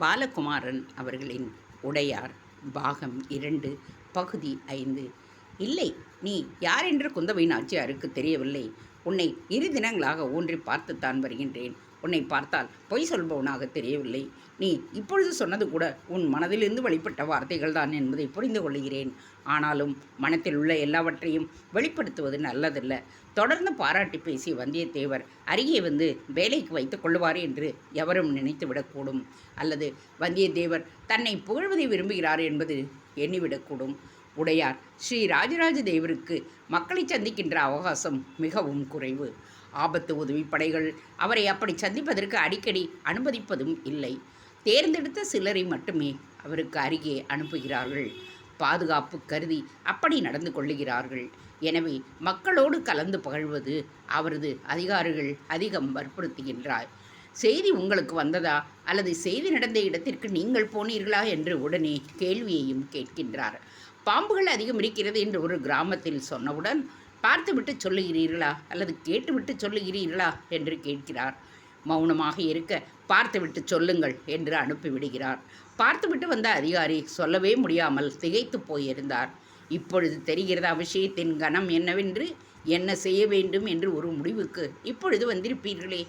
பாலகுமாரன் அவர்களின் உடையார் பாகம் 2 பகுதி 5. இல்லை, நீ யாரென்று குந்தவை நாச்சியாருக்கு தெரியவில்லை. உன்னை 2 தினங்களாக ஊன்றி பார்த்துத்தான் வருகின்றேன். உன்னை பார்த்தால் பொய் சொல்பவனாக தெரியவில்லை. நீ இப்பொழுது சொன்னது கூட உன் மனதிலிருந்து வெளிப்பட்ட வார்த்தைகள் தான் என்பதை புரிந்து கொள்கிறேன். ஆனாலும் மனத்தில் உள்ள எல்லாவற்றையும் வெளிப்படுத்துவது நல்லதல்ல. தொடர்ந்து பாராட்டி பேசிய வந்தியத்தேவர் அருகே வந்து வேலைக்கு வைத்துக் கொள்ளுவார் என்று எவரும் நினைத்துவிடக்கூடும். அல்லது வந்தியத்தேவர் தன்னை புகழ்வதை விரும்புகிறார் என்பது எண்ணிவிடக்கூடும். உடையார் ஸ்ரீ ராஜராஜ தேவருக்கு மக்களை சந்திக்கின்ற அவகாசம் மிகவும் குறைவு. ஆபத்து உதவி படைகள் அவரை அப்படி சந்திப்பதற்கு அடிக்கடி அனுமதிப்பதும் இல்லை. தேர்ந்தெடுத்த சிலரை மட்டுமே அவருக்கு அருகே அனுப்புகிறார்கள். பாதுகாப்பு கருதி அப்படி நடந்து கொள்ளுகிறார்கள். எனவே மக்களோடு கலந்து பகழ்வது அவரது அதிகாரிகள் அதிகம் வற்புறுத்துகின்றார். செய்தி உங்களுக்கு வந்ததா, அல்லது செய்தி நடந்த இடத்திற்கு நீங்கள் போனீர்களா என்று உடனே கேள்வியையும் கேட்கின்றார். பாம்புகள் அதிகம் இருக்கிறது என்று ஒரு கிராமத்தில் சொன்னவுடன் பார்த்துவிட்டு சொல்லுகிறீர்களா, அல்லது கேட்டுவிட்டு சொல்லுகிறீர்களா என்று கேட்கிறார். மௌனமாக இருக்க பார்த்துவிட்டு சொல்லுங்கள் என்று அனுப்பிவிடுகிறார். பார்த்துவிட்டு வந்த அதிகாரி சொல்லவே முடியாமல் திகைத்து போயிருந்தார். இப்பொழுது தெரிகிறதா விஷயத்தின் கனம் என்னவென்று? என்ன செய்ய வேண்டும் என்று ஒரு முடிவுக்கு இப்பொழுது வந்திருப்பீர்களே.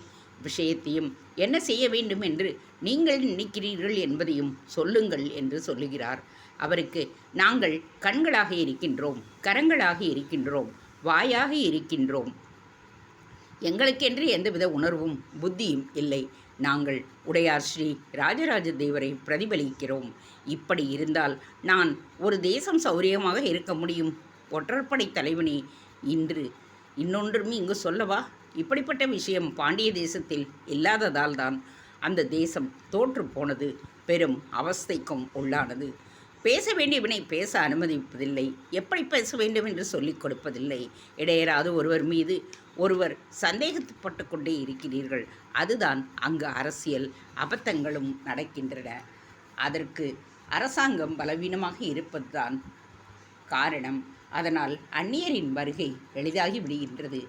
விஷயத்தையும் என்ன செய்ய வேண்டும் என்று நீங்கள் நினைக்கிறீர்கள் என்பதையும் சொல்லுங்கள் என்று சொல்லுகிறார். அவருக்கு நாங்கள் கண்களாக இருக்கின்றோம், கரங்களாக இருக்கின்றோம், வாயாக இருக்கின்றோம். எங்களுக்கென்று எந்தவித உணர்வும் புத்தியும் இல்லை. நாங்கள் உடையார் ஸ்ரீ ராஜராஜ தேவரை பிரதிபலிக்கிறோம். இப்படி இருந்தால் நான் ஒரு தேசம் சௌரியமாக இருக்க முடியும். ஒற்றற்படை தலைவனே, இன்று இன்னொன்றும் இங்கு சொல்லவா? இப்படிப்பட்ட விஷயம் பாண்டிய தேசத்தில் இல்லாததால் தான் அந்த தேசம் தோற்று போனது, பெரும் அவஸ்தைக்கும் உள்ளானது. பேச வேண்டியவனை பேச அனுமதிப்பதில்லை, எப்படி பேச வேண்டும் என்று சொல்லிக் கொடுப்பதில்லை. இடையராது ஒருவர் மீது ஒருவர் சந்தேகப்பட்டு கொண்டே இருக்கிறீர்கள். அதுதான் அங்கு அரசியல் அபத்தங்களும் நடக்கின்றன. அதற்கு அரசாங்கம் பலவீனமாக இருப்பதுதான் காரணம். அதனால் அந்நியரின் வருகை எளிதாகி விடுகின்றது.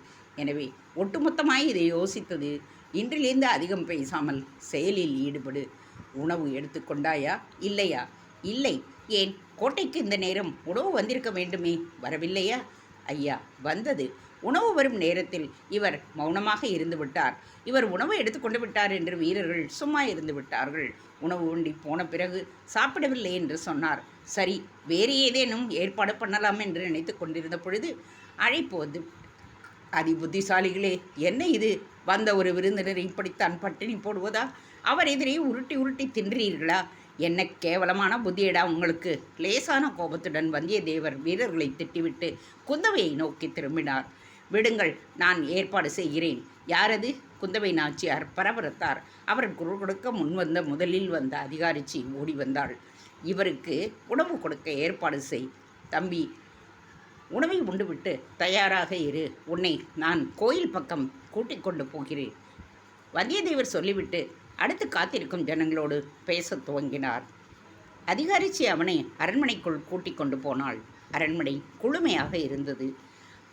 எனவே ஒட்டுமொத்தமாய் இதை யோசித்தது. இன்றிலிருந்து அதிகம் பேசாமல் செயலில் ஈடுபடு. உணவு எடுத்துக்கொண்டாயா? இல்லையா? இல்லை. ஏன்? கோட்டைக்கு இந்த நேரம் உணவு வந்திருக்க வேண்டுமே, வரவில்லையா? ஐயா, வந்தது. உணவு வரும் நேரத்தில் இவர் மௌனமாக இருந்து விட்டார். இவர் உணவு எடுத்துக்கொண்டு விட்டார் என்று வீரர்கள் சும்மா இருந்து விட்டார்கள். உணவு உண்டி போன பிறகு சாப்பிடவில்லை என்று சொன்னார். சரி, வேறு ஏதேனும் ஏற்பாடு பண்ணலாம் என்று நினைத்து கொண்டிருந்த பொழுது அழைப்பு வந்து, அதி புத்திசாலிகளே, என்ன இது? வந்த ஒரு விருந்தினர் இப்படித்தான் பட்டினி போடுவதா? அவர் எதிரே உருட்டி உருட்டி தின்றீர்களா? என்ன கேவலமான புத்தியடா உங்களுக்கு! லேசான கோபத்துடன் வந்தியத்தேவர் வீரர்களை திட்டிவிட்டு குந்தவையை நோக்கி திரும்பினார். விடுங்கள், நான் ஏற்பாடு செய்கிறேன். யாரது? குந்தவை நாச்சியார் பரபரத்தார். அவர் குரல் கொடுக்க முன்வந்த முதலில் வந்த அதிகாரிச்சி ஓடி வந்தாள். இவருக்கு உணவு கொடுக்க ஏற்பாடு செய். தம்பி, உணவை உண்டுவிட்டு தயாராக இரு. உன்னை நான் கோயில் பக்கம் கூட்டிக் கொண்டு போகிறேன். வந்தியத்தேவர் சொல்லிவிட்டு அடுத்து காத்திருக்கும் ஜனங்களோடு பேசத் துவங்கினார். அதிகாரிச்சி அவனை அரண்மனைக்குள் கூட்டிக் கொண்டு போனாள். அரண்மனை குளுமையாக இருந்தது.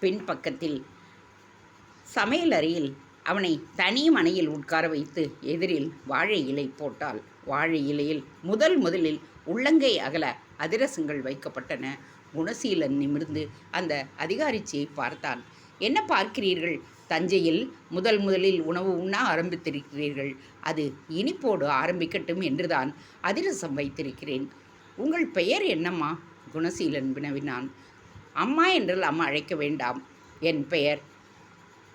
பின்பக்கத்தில் சமையல் அறையில் அவனை தனி மனையில் உட்கார வைத்து எதிரில் வாழை இலை போட்டாள். வாழை இலையில் முதலில் உள்ளங்கை அகல அதிரசங்கள் வைக்கப்பட்டன. குணசீலன் நிமிர்ந்து அந்த அதிகாரிச்சியை பார்த்தான். என்ன பார்க்கிறீர்கள்? தஞ்சையில் முதலில் உணவு உண்ண ஆரம்பித்திருக்கிறீர்கள். அது இனிப்போடு ஆரம்பிக்கட்டும் என்றுதான் அதிரசம் வைத்திருக்கிறேன். உங்கள் பெயர் என்னம்மா? குணசீலன் வினவினான். அம்மா என்றெல்லாம் அழைக்க வேண்டாம். என் பெயர்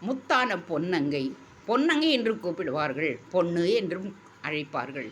முத்தான பொன்னங்கை. பொன்னங்கை என்று கூப்பிடுவார்கள், பொண்ணு என்றும் அழைப்பார்கள்.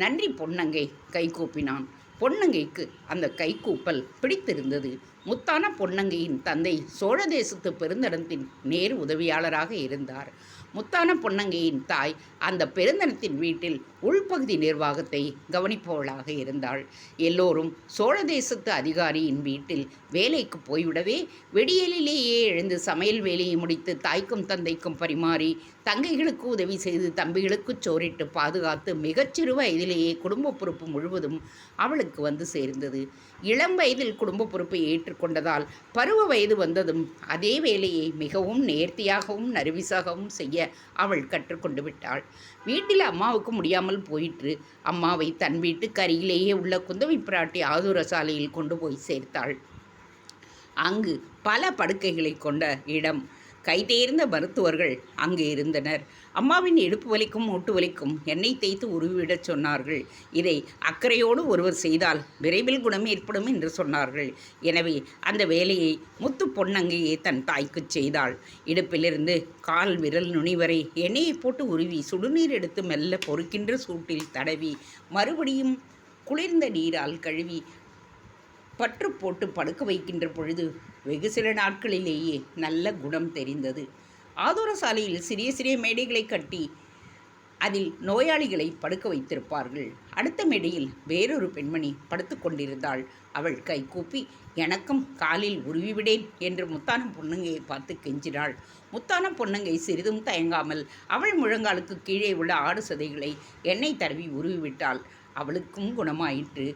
நன்றி பொன்னங்கை. கை கூப்பினான். பொன்னங்கைக்கு அந்த கைக்கூப்பல் பிடித்திருந்தது. முத்தான பொன்னங்கையின் தந்தை சோழ தேசத்து பெருந்தனத்தின் நேரு உதவியாளராக இருந்தார். முத்தான பொன்னங்கையின் தாய் அந்த பெருந்தனத்தின் வீட்டில் உள்பகுதி நிர்வாகத்தை கவனிப்பவளாக இருந்தாள். எல்லோரும் சோழ தேசத்து அதிகாரியின் வீட்டில் வேலைக்கு போய்விடவே வெடியலிலேயே எழுந்து சமையல் வேலையை முடித்து தாய்க்கும் தந்தைக்கும் பரிமாறி, தங்கைகளுக்கு உதவி செய்து, தம்பிகளுக்கு சோறிட்டு பாதுகாத்து மிகச்சிறு வயதிலேயே குடும்ப பொறுப்பு முழுவதும் அவளுக்கு வந்து சேர்ந்தது. இளம் வயதில் குடும்ப பொறுப்பை ஏற்றுக்கொண்டதால் பருவ வயது வந்ததும் அதே வேலையை மிகவும் நேர்த்தியாகவும் நறுவிசாகவும் செய்ய அவள் கற்றுக்கொண்டு விட்டாள். வீட்டில் அம்மாவுக்கு முடியாமல் முடியாமல் போயிற்று. அம்மாவை தன் வீட்டுக்கு அருகிலேயே உள்ள குந்தவை பிராட்டி ஆதுர சாலையில் கொண்டு போய் சேர்த்தாள். அங்கு பல படுக்கைகளை கொண்ட இடம். கைதேர்ந்த மருத்துவர்கள் அங்கு இருந்தனர். அம்மாவின் இடுப்பு வலிக்கும் மூட்டு வலிக்கும் எண்ணெய் தேய்த்து உருவிடச் சொன்னார்கள். இதை அக்கறையோடு ஒருவர் செய்தால் விரைவில் குணம் ஏற்படும் என்று சொன்னார்கள். எனவே அந்த வேலையை முத்து பொன்னங்கையே தன் தாய்க்கு செய்தாள். இடுப்பிலிருந்து கால் விரல் நுனி வரை எண்ணெயை போட்டு உருவி சுடுநீர் எடுத்து மெல்ல பொறுக்கின்ற சூட்டில் தடவி மறுபடியும் குளிர்ந்த நீரால் கழுவி பற்று போட்டு படுக்க வைக்கின்ற பொழுது வெகு சில நாட்களிலேயே நல்ல குணம் தெரிந்தது. ஆதுர சாலையில் சிறிய சிறிய மேடைகளை கட்டி அதில் நோயாளிகளை படுக்க வைத்திருப்பார்கள். அடுத்த மேடையில் வேறொரு பெண்மணி படுத்து கொண்டிருந்தாள். அவள் கை கூப்பி எனக்கும் காலில் உருவிவிடேன் என்று முத்தான பொன்னங்கையை பார்த்து கெஞ்சினாள். முத்தான பொன்னங்கை சிறிதும் தயங்காமல் அவள் முழங்காலுக்கு கீழே உள்ள ஆடு சதைகளை எண்ணெய் தடவி உருவிவிட்டாள். அவளுக்கும் குணமாயிற்று.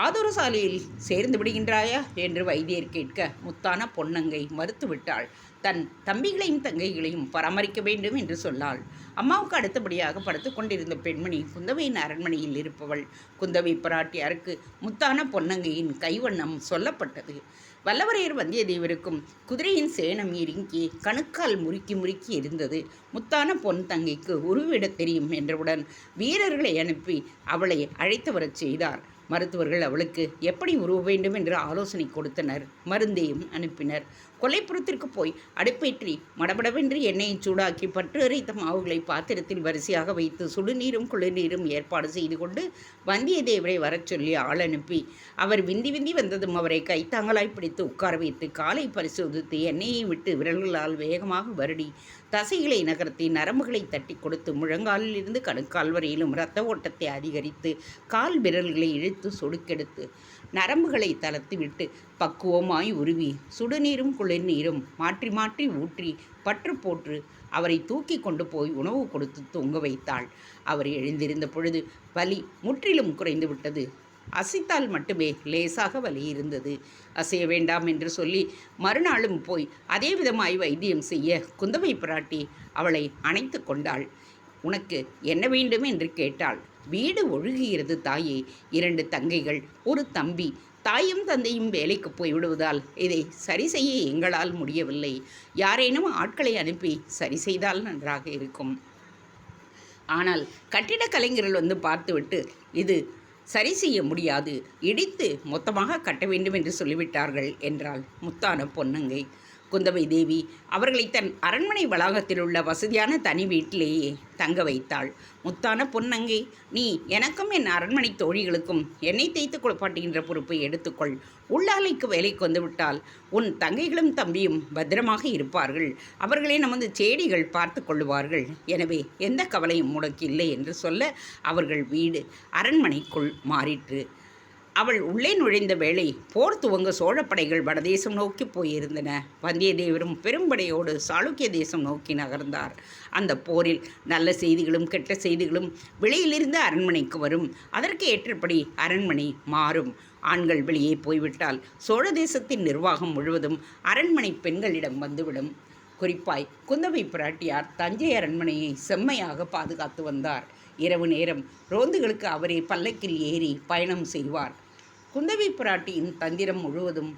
ஆதுர சாலையில் சேர்ந்து விடுகின்றாயா என்று வைத்தியர் கேட்க முத்தான பொன்னங்கை மறுத்துவிட்டாள். தன் தம்பிகளையும் தங்கைகளையும் பராமரிக்க வேண்டும் என்று சொன்னாள். அம்மாவுக்கு அடுத்தபடியாக படுத்து கொண்டிருந்த பெண்மணி குந்தவையின் அரண்மனையில் இருப்பவள். குந்தவை பிராட்டியாருக்கு முத்தான பொன்னங்கையின் கைவண்ணம் சொல்லப்பட்டது. வல்லவரையர் வந்தியத்தேவருக்கும் குதிரையின் சேணம் இறுங்கி கணுக்கால் முறுக்கி முறுக்கி இருந்தது. முத்தான பொன் தங்கைக்கு உருவிடத் தெரியும் என்றவுடன் வீரர்களை அனுப்பி அவளை அழைத்து வரச் செய்தார். மருத்துவர்கள் அவளுக்கு எப்படி உருவ வேண்டும் என்று ஆலோசனை கொடுத்தனர். மருந்தையும் அனுப்பினர். கொல்லைப்புறத்திற்கு போய் அடுப்பேற்றி மடபடவென்று எண்ணெயை சூடாக்கி பற்று அரைத்த மாவுகளை பாத்திரத்தில் வரிசையாக வைத்து சுடுநீரும் குளிர்நீரும் ஏற்பாடு செய்து கொண்டு வந்தியத்தேவரை வரச் சொல்லி ஆள் அனுப்பி அவர் விந்தி விந்தி வந்ததும் அவரை கைத்தாங்களாய் பிடித்து உட்கார வைத்து காலை பரிசோதித்து எண்ணெயை விட்டு விரல்களால் வேகமாக வருடி தசைகளை நகர்த்தி நரம்புகளை தட்டி கொடுத்து முழங்காலில் இருந்து கணுக்கால் வரையிலும் இரத்த ஓட்டத்தை அதிகரித்து கால் விரல்களை இழுத்து சொடுக்கெடுத்து நரம்புகளை தளர்த்தி விட்டு பக்குவமாய் உருவி சுடுநீரும் குளிர்நீரும் மாற்றி மாற்றி ஊற்றி பற்று போற்று அவரை தூக்கி கொண்டு போய் உணவு கொடுத்து தூங்க வைத்தாள். அவர் எழுந்திருந்த பொழுது வலி முற்றிலும் குறைந்து விட்டது. அசைத்தால் மட்டுமே லேசாக வலி இருந்தது. அசைய வேண்டாம் என்று சொல்லி மறுநாளும் போய் அதே விதமாய் வைத்தியம் செய்ய குந்தவை பிராட்டி அவளை அணைத்து கொண்டாள். உனக்கு என்ன வேண்டும் என்று கேட்டாள். வீடு ஒழுகுகிறது தாயே. 2 தங்கைகள், ஒரு தம்பி. தாயும் தந்தையும் வேலைக்கு போய்விடுவதால் இதை சரி செய்ய எங்களால் முடியவில்லை. யாரேனும் ஆட்களை அனுப்பி சரி செய்தால் நன்றாக இருக்கும். ஆனால் கட்டிடக் கலைஞர்கள் வந்து பார்த்துவிட்டு இது சரி செய்ய முடியாது, இடித்து மொத்தமாக கட்ட வேண்டும் என்று சொல்லிவிட்டார்கள் என்றாள் முத்தான பொன்னங்கை. குந்தவை தேவி அவர்களை தன் அரண்மனை வளாகத்தில் உள்ள வசதியான தனி வீட்டிலேயே தங்க வைத்தாள். முத்தான பொன்னங்கை, நீ எனக்கும் என் அரண்மனை தோழிகளுக்கும் எண்ணெய் தேய்த்து குளிப்பாட்டுகின்ற பொறுப்பை எடுத்துக்கொள். உள்ளாலைக்கு வேலைக்கு வந்துவிட்டால் உன் தங்கைகளும் தம்பியும் பத்திரமாக இருப்பார்கள். அவர்களே நமது சேடிகள் பார்த்து கொள்ளுவார்கள். எனவே எந்த கவலையும் உனக்கு இல்லை என்று சொல்ல அவர்கள் வீடு அரண்மனைக்குள் மாறிற்று. அவள் உள்ளே நுழைந்த வேளை போர் துவங்க சோழப்படைகள் வடதேசம் நோக்கி போயிருந்தன. வந்தியத்தேவரும் பெரும்படையோடு சாளுக்கிய தேசம் நோக்கி நகர்ந்தார். அந்த போரில் நல்ல செய்திகளும் கெட்ட செய்திகளும் வெளியிலிருந்து அரண்மனைக்கு வரும். அதற்கு ஏற்றபடி அரண்மனை மாறும். ஆண்கள் வெளியே போய்விட்டால் சோழ தேசத்தின் நிர்வாகம் முழுவதும் அரண்மனை பெண்களிடம் வந்துவிடும். குறிப்பாய் குந்தவை பிராட்டியார் தஞ்சை அரண்மனையை செம்மையாக பாதுகாத்து வந்தார். இரவு நேரம் ரோந்துகளுக்கு அவரே பல்லக்கில் ஏறி பயணம் செய்வார். குந்தவை பிராட்டியின் தந்திரம் முழுவதும்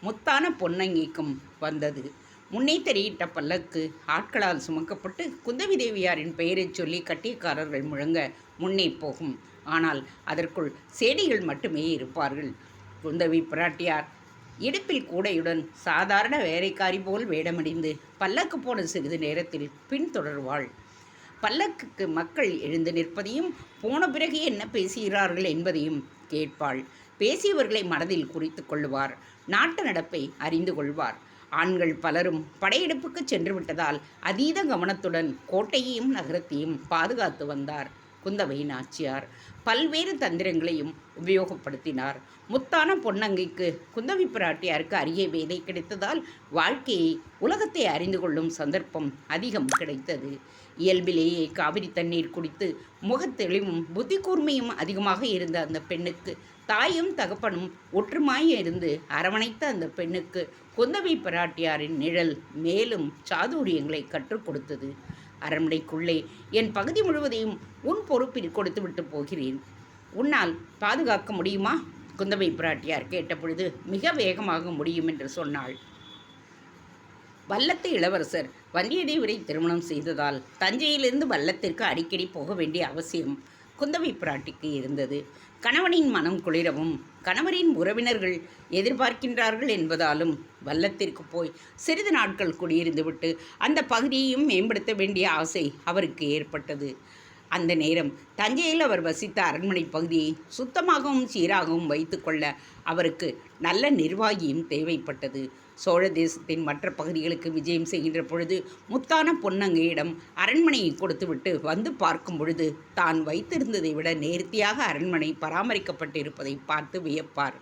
முத்தான பொன்னங்கிக்கும் வந்தது. முன்னே தெரியிட்ட பல்லக்கு ஆட்களால் சுமக்கப்பட்டு குந்தவி தேவியாரின் பெயரை சொல்லி கட்டியக்காரர்கள் முழங்க முன்னே போகும். ஆனால் அதற்குள் சேடிகள் மட்டுமே இருப்பார்கள். குந்தவி பிராட்டியார் இடுப்பில் கூடையுடன் சாதாரண வேலைக்காரி போல் வேடமடிந்து பல்லக்கு போன சிறிது நேரத்தில் பின்தொடர்வாள். பல்லக்குக்கு மக்கள் எழுந்து நிற்பதையும் போன பிறகு என்ன பேசுகிறார்கள் என்பதையும் கேட்பாள். பேசியவர்களை மனதில் குறித்து கொள்ளுவார். நாட்டு நடப்பை அறிந்து கொள்வார். ஆண்கள் பலரும் படையெடுப்புக்கு சென்று விட்டதால் அதீத கவனத்துடன் கோட்டையையும் நகரத்தையும் பாதுகாத்து வந்தார். குந்தவை நாச்சியார் பல்வேறு தந்திரங்களையும் உபயோகப்படுத்தினார். முத்தான பொன்னங்கைக்கு குந்தவி பிராட்டியாருக்கு அரிய வேலை கிடைத்ததால் வாழ்க்கையை உலகத்தை அறிந்து கொள்ளும் சந்தர்ப்பம் அதிகம் கிடைத்தது. இயல்பிலேயே காவிரி தண்ணீர் குடித்து முகத்தெளிவும் புத்தி கூர்மையும் அதிகமாக இருந்த அந்த பெண்ணுக்கு தாயும் தகப்பனும் ஒற்றுமாய் இருந்து அரவணைத்த அந்த பெண்ணுக்கு குந்தவை பிராட்டியாரின் நிழல் மேலும் சாதுரியங்களை கற்றுக் கொடுத்தது. அரண்மனைக்குள்ளே என் பகுதி முழுவதையும் உன் பொறுப்பில் கொடுத்துவிட்டு போகிறேன். உன்னால் பாதுகாக்க முடியுமா? குந்தவை பிராட்டியார் கேட்டபொழுது மிக வேகமாக முடியும் என்று சொன்னாள். வல்லத்து இளவரசர் வந்தியத்தேவரை திருமணம் செய்ததால் தஞ்சையிலிருந்து வல்லத்திற்கு அடிக்கடி போக வேண்டிய அவசியம் குந்தவை பிராட்டிக்கு இருந்தது. கணவனின் மனம் குளிரவும் கணவரின் உறவினர்கள் எதிர்பார்க்கின்றார்கள் என்பதாலும் வல்லத்திற்கு போய் சிறிது நாட்கள் குடியிருந்துவிட்டு அந்த பகுதியையும் மேம்படுத்த வேண்டிய ஆசை அவருக்கு ஏற்பட்டது. அந்த நேரம் தஞ்சையில் அவர் வசித்த அரண்மனை பகுதியை சுத்தமாகவும் சீராகவும் வைத்துக்கொள்ள அவருக்கு நல்ல நிர்வாகியும் தேவைப்பட்டது. சோழ தேசத்தின் மற்ற பகுதிகளுக்கு விஜயம் செய்கின்ற பொழுது முத்தான பொன்னங்கையிடம் அரண்மனையை கொடுத்துவிட்டு வந்து பார்க்கும் பொழுது தான் வைத்திருந்ததை விட நேர்த்தியாக அரண்மனை பராமரிக்கப்பட்டிருப்பதை பார்த்து வியப்பார்.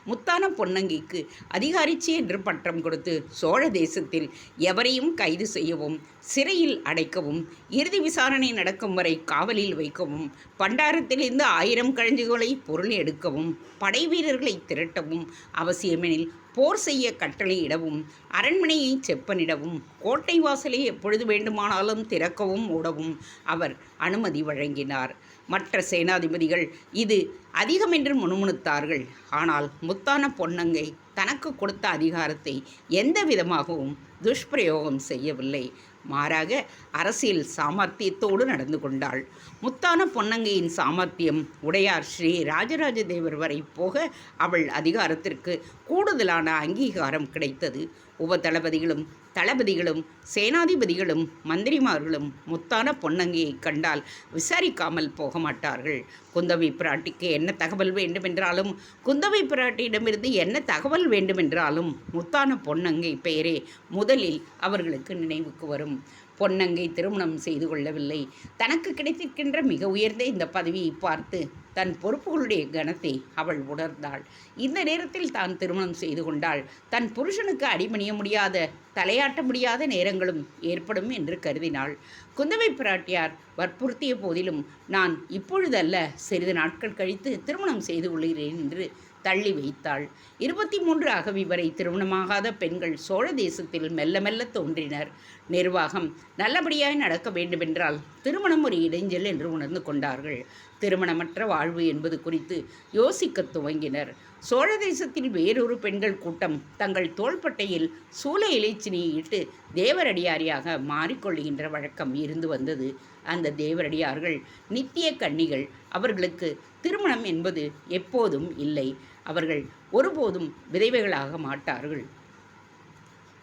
முத்தான பொன்னங்கிக்கு அதிகாரிச்சி என்று பட்டம் கொடுத்து சோழ தேசத்தில் எவரையும் கைது செய்யவும் சிறையில் அடைக்கவும் இறுதி விசாரணை நடக்கும் வரை காவலில் வைக்கவும் பண்டாரத்திலிருந்து 1000 கழஞ்சுகளை பொருள் எடுக்கவும் படை வீரர்களை திரட்டவும் அவசியமெனில் போர் செய்ய கட்டளையிடவும் அரண்மனையை செப்பனிடவும் கோட்டை வாசலை எப்பொழுது வேண்டுமானாலும் திறக்கவும் மூடவும் அவர் அனுமதி வழங்கினார். மற்ற சேனாதிபதிகள் இது அதிகமென்று முணுமுணுத்தார்கள். ஆனால் முத்தான பொன்னங்கை தனக்கு கொடுத்த அதிகாரத்தை எந்த விதமாகவும் துஷ்பிரயோகம் செய்யவில்லை. மாறாக அரசியல் சாமர்த்தியத்தோடு நடந்து கொண்டாள். முத்தான பொன்னங்கையின் சாமர்த்தியம் உடையார் ஸ்ரீ ராஜராஜ தேவர் வரை போக அவள் அதிகாரத்திற்கு கூடுதலான அங்கீகாரம் கிடைத்தது. உபதளபதிகளும் தளபதிகளும் சேனாதிபதிகளும் மந்திரிமார்களும் முத்தான பொன்னங்கையை கண்டால் விசாரிக்காமல் போக மாட்டார்கள். குந்தவை பிராட்டிக்கு என்ன தகவல் வேண்டுமென்றாலும் குந்தவை பிராட்டியிடமிருந்து என்ன தகவல் வேண்டுமென்றாலும் முத்தான பொன்னங்கை பெயரே முதலில் அவர்களுக்கு நினைவுக்கு வரும். பொன்னங்கை திருமணம் செய்து கொள்ளவில்லை. தனக்கு கிடைத்திருக்கின்ற மிக உயர்ந்த இந்த பதவியை பார்த்து தன் பொறுப்புகளுடைய கனத்தை அவள் உணர்ந்தாள். இந்த நேரத்தில் தான் திருமணம் செய்து கொண்டாள் தன் புருஷனுக்கு அடிபணிய முடியாத தலையாட்ட முடியாத நேரங்களும் ஏற்படும் என்று கருதினாள். குந்தவை பிராட்டியார் வற்புறுத்திய போதிலும் நான் இப்பொழுதல்ல சிறிது நாட்கள் கழித்து திருமணம் செய்து கொள்கிறேன் என்று தள்ளி வைத்தாள். 23 அகவி வரை திருமணமாகாத பெண்கள் சோழ தேசத்தில் மெல்ல மெல்ல தோன்றினர். நிர்வாகம் நல்லபடியாய் நடக்க வேண்டுமென்றால் திருமணம் ஒரு இடைஞ்சல் என்று உணர்ந்து கொண்டார்கள். திருமணமற்ற வாழ்வு என்பது குறித்து யோசிக்க துவங்கினர். சோழ தேசத்தில் வேறொரு பெண்கள் கூட்டம் தங்கள் தோள்பட்டையில் சூல இலைச்சினியை இட்டு தேவரடியாரியாக மாறிக்கொள்ளுகின்ற வழக்கம் இருந்து வந்தது. அந்த தேவரடியார்கள் நித்திய கன்னிகள். அவர்களுக்கு திருமணம் என்பது எப்போதும் இல்லை. அவர்கள் ஒருபோதும் விதவைகளாக மாட்டார்கள்.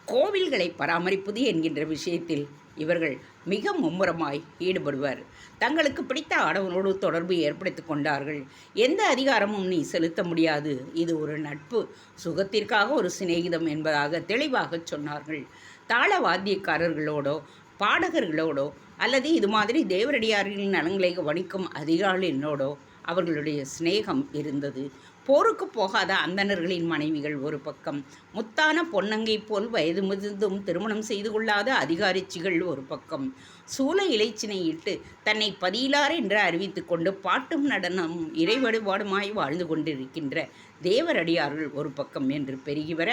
கோவில்களை பராமரிப்பது என்கின்ற விஷயத்தில் இவர்கள் மிக மும்முரமாய் ஈடுபடுவர். தங்களுக்கு பிடித்த ஆடவனோடு தொடர்பு ஏற்படுத்தி கொண்டார்கள். எந்த அதிகாரமும் நீ செலுத்த முடியாது. இது ஒரு நட்பு, சுகத்திற்காக ஒரு சிநேகிதம் என்பதாக தெளிவாக சொன்னார்கள். தாள வாத்தியக்காரர்களோடோ பாடகர்களோடோ அல்லது இது மாதிரி தேவரடியார்களின் நலன்களை கவனிக்கும் அதிகாரிகளோடோ அவர்களுடைய சிநேகம் இருந்தது. போருக்கு போகாத அந்தணர்களின் மனைவிகள் ஒரு பக்கம், முத்தான பொன்னங்கை போல் வயது முதிர்ந்தும் திருமணம் செய்து கொள்ளாத அதிகாரிச்சிகள் ஒரு பக்கம், சூல இலைச்சினை இட்டு தன்னை பதியிலார் என்று அறிவித்து கொண்டு பாட்டும் நடனமும் இறை வழிபாடுமாய் வாழ்ந்து கொண்டிருக்கின்ற தேவரடியார்கள் ஒரு பக்கம் என்று பெருகி வர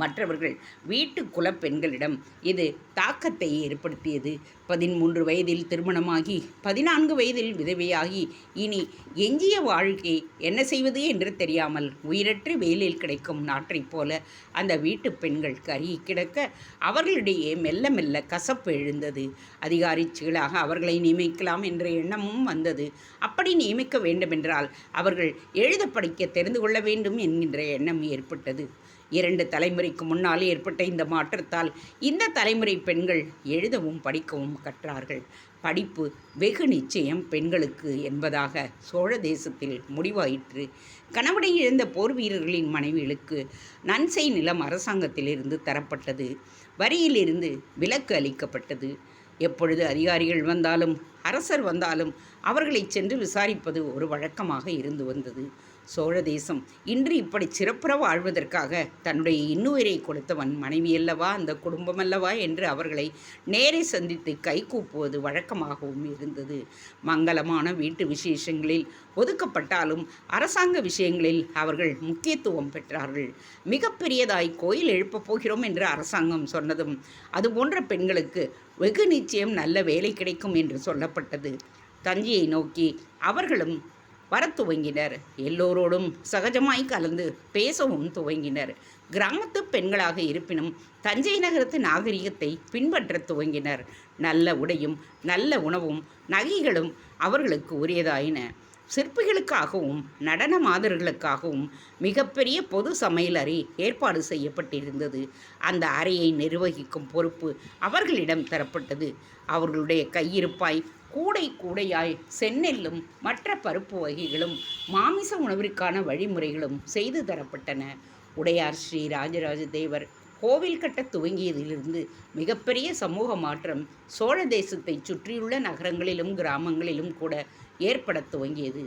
மற்றவர்கள் வீட்டு குலப்பெண்களிடம் இது தாக்கத்தை ஏற்படுத்தியது. 13 வயதில் திருமணமாகி 14 வயதில் விதவையாகி இனி எஞ்சிய வாழ்க்கை என்ன செய்வது என்று தெரியாமல் உயிரற்று வேலில் கிடைக்கும் நாற்றைப் போல அந்த வீட்டு பெண்கள் கருகி கிடக்க அவர்களிடையே மெல்ல மெல்ல கசப்பு எழுந்தது. அதிகாரிச்சிகளாக அவர்களை நியமிக்கலாம் என்ற எண்ணமும் வந்தது. அப்படி நியமிக்க வேண்டுமென்றால் அவர்கள் எழுத படிக்க தெரிந்து கொள்ள வேண்டும் என்கின்ற எண்ணம் ஏற்பட்டது. 2 தலைமுறைக்கு முன்னால் ஏற்பட்ட இந்த மாற்றத்தால் இந்த தலைமுறை பெண்கள் எழுதவும் படிக்கவும் கற்றார்கள். படிப்பு வெகு நிச்சயம் பெண்களுக்கு என்பதாக சோழ தேசத்தில் முடிவாயிற்று. கணவனை இழந்த போர் வீரர்களின் மனைவிகளுக்கு நன்செய் நிலம் அரசாங்கத்திலிருந்து தரப்பட்டது. வரியிலிருந்து விலக்கு அளிக்கப்பட்டது. எப்பொழுது அதிகாரிகள் வந்தாலும் அரசர் வந்தாலும் அவர்களைச் சென்று விசாரிப்பது ஒரு வழக்கமாக இருந்து வந்தது. சோழ தேசம் இன்று இப்படி சிறப்புற வாழ்வதற்காக தன்னுடைய இன்னுயிரை கொடுத்தவன் மனைவியல்லவா, அந்த குடும்பமல்லவா என்று அவர்களை நேரே சந்தித்து கைகூப்புவது வழக்கமாகவும் இருந்தது. மங்களமான வீட்டு விசேஷங்களில் ஒதுக்கப்பட்டாலும் அரசாங்க விஷயங்களில் அவர்கள் முக்கியத்துவம் பெற்றார்கள். மிகப்பெரியதாய் கோயில் எழுப்பப் போகிறோம் என்று அரசாங்கம் சொன்னதும் அதுபோன்ற பெண்களுக்கு வெகு நிச்சயம் நல்ல வேலை கிடைக்கும் என்று சொல்லப்பட்டது. தஞ்சையை நோக்கி அவர்களும் வரத் துவங்கினர். எல்லோரோடும் சகஜமாய் கலந்து பேசவும் துவங்கினர். கிராமத்து பெண்களாக இருப்பினும் தஞ்சை நகரத்து நாகரிகத்தை பின்பற்றத் துவங்கினர். நல்ல உடையும் நல்ல உணவும் நகைகளும் அவர்களுக்கு உரியதாயின. சிற்பிகளுக்காகவும் நடன மாதர்களுக்காகவும் மிகப்பெரிய பொது சமையல் அறை ஏற்பாடு செய்யப்பட்டிருந்தது. அந்த அறையை நிர்வகிக்கும் பொறுப்பு அவர்களிடம் தரப்பட்டது. அவர்களுடைய கையிருப்பாய் கூடை கூடையாய் செந்நெல்லும் மற்ற பருப்பு வகைகளும் மாமிச உணவிற்கான வழிமுறைகளும் செய்து தரப்பட்டன. உடையார் ஸ்ரீ ராஜராஜ தேவர் கோவில் கட்ட துவங்கியதிலிருந்து மிகப்பெரிய சமூக மாற்றம் சோழ தேசத்தை சுற்றியுள்ள நகரங்களிலும் கிராமங்களிலும் கூட ஏற்பட துவங்கியது.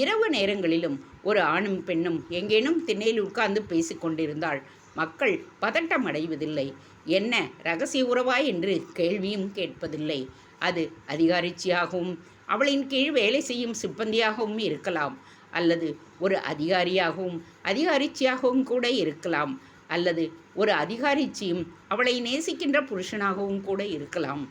இரவு நேரங்களிலும் ஒரு ஆணும் பெண்ணும் எங்கேனும் திண்ணையில் உட்கார்ந்து பேசிக்கொண்டிருந்தால் மக்கள் பதட்டம் அடைவதில்லை. என்ன இரகசிய உறவாய் என்று கேள்வியும் கேட்பதில்லை. அது அதிகாரிச்சியாகவும் அவளின் கீழ் வேலை செய்யும் சிப்பந்தியாகவும் இருக்கலாம், அல்லது ஒரு அதிகாரிச்சியாகவும் கூட இருக்கலாம், அல்லது ஒரு அதிகாரிச்சியும் அவளை நேசிக்கின்ற புருஷனாகவும் கூட இருக்கலாம்.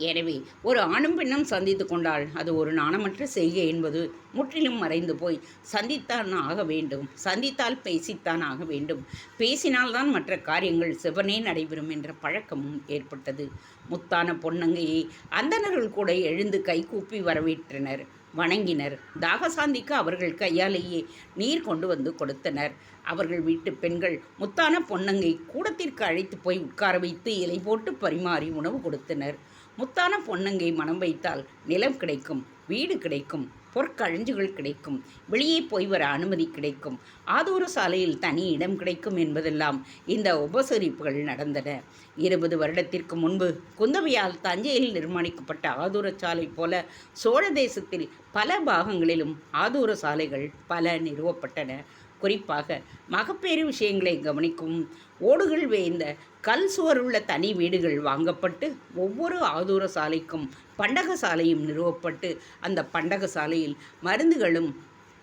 எனவே ஒரு ஆணும் பெண்ணும் சந்தித்து கொண்டால் அது ஒரு நாணமற்ற செய்கை என்பது முற்றிலும் மறைந்து போய் சந்தித்தான் ஆக வேண்டும். சந்தித்தால் பேசித்தான் ஆக வேண்டும். பேசினால்தான் மற்ற காரியங்கள் செவனே நடைபெறும் என்ற பழக்கமும் ஏற்பட்டது. முத்தான பொன்னங்கையை அந்தணர்கள் கூட எழுந்து கைகூப்பி வரவேற்றனர், வணங்கினர். தாகசாந்திக்கு அவர்கள் கையாலேயே நீர் கொண்டு வந்து கொடுத்தனர். அவர்கள் வீட்டு பெண்கள் முத்தான பொன்னங்கை கூடத்திற்கு அழைத்து போய் உட்கார வைத்து இலை போட்டு பரிமாறி உணவு கொடுத்தனர். முத்தான பொன்னங்கை மனம் வைத்தால் நிலம் கிடைக்கும், வீடு கிடைக்கும், பொற்கழஞ்சுகள் கிடைக்கும், வெளியே போய் வர அனுமதி கிடைக்கும், ஆதூர சாலையில் தனி இடம் கிடைக்கும் என்பதெல்லாம் இந்த உபசரிப்புகள் நடந்தன. 20 வருடத்திற்கு முன்பு குந்தவையால் தஞ்சையில் நிர்மாணிக்கப்பட்ட ஆதூர சாலை போல சோழ தேசத்தில் பல பாகங்களிலும் ஆதூர சாலைகள் பல நிறுவப்பட்டன. குறிப்பாக மகப்பேறு விஷயங்களை கவனிக்கவும் ஓடுகள் வேய்ந்த கல் சுவருள்ள தனி வீடுகள் வாங்கப்பட்டு ஒவ்வொரு ஆதூர சாலைக்கும் பண்டக சாலையும் நிறுவப்பட்டு அந்த பண்டக சாலையில் மருந்துகளும்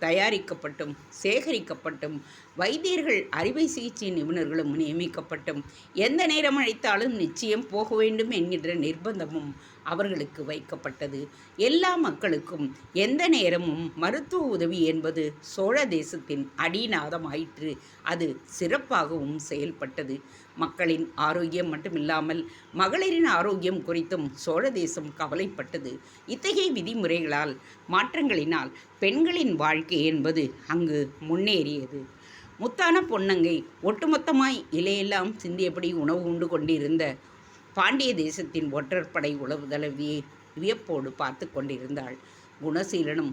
தயாரிக்கப்பட்டும் சேகரிக்கப்பட்டும் வைத்தியர்கள் அறுவை சிகிச்சை நிபுணர்களும் நியமிக்கப்பட்டும் எந்த நேரம் அழைத்தாலும் நிச்சயம் போக வேண்டும் என்கின்ற நிர்பந்தமும் அவர்களுக்கு வைக்கப்பட்டது. எல்லா மக்களுக்கும் எந்த நேரமும் மருத்துவ உதவி என்பது சோழ தேசத்தின் அடிநாதமாயிற்று. அது சிறப்பாகவும் செயல்பட்டது. மக்களின் ஆரோக்கியம் மட்டுமில்லாமல் மகளிரின் ஆரோக்கியம் குறித்தும் சோழ தேசம் கவலைப்பட்டது. இத்தகைய விதிமுறைகளால் மாற்றங்களினால் பெண்களின் வாழ்க்கை என்பது அங்கு முன்னேறியது. முத்தான பொன்னங்கை ஒட்டுமொத்தமாய் இலையெல்லாம் சிந்தியபடி உணவு உண்டு கொண்டிருந்த பாண்டிய தேசத்தின் ஒற்றற்படை உளவுதளவியை வியப்போடு பார்த்து கொண்டிருந்தாள். குணசீலனும்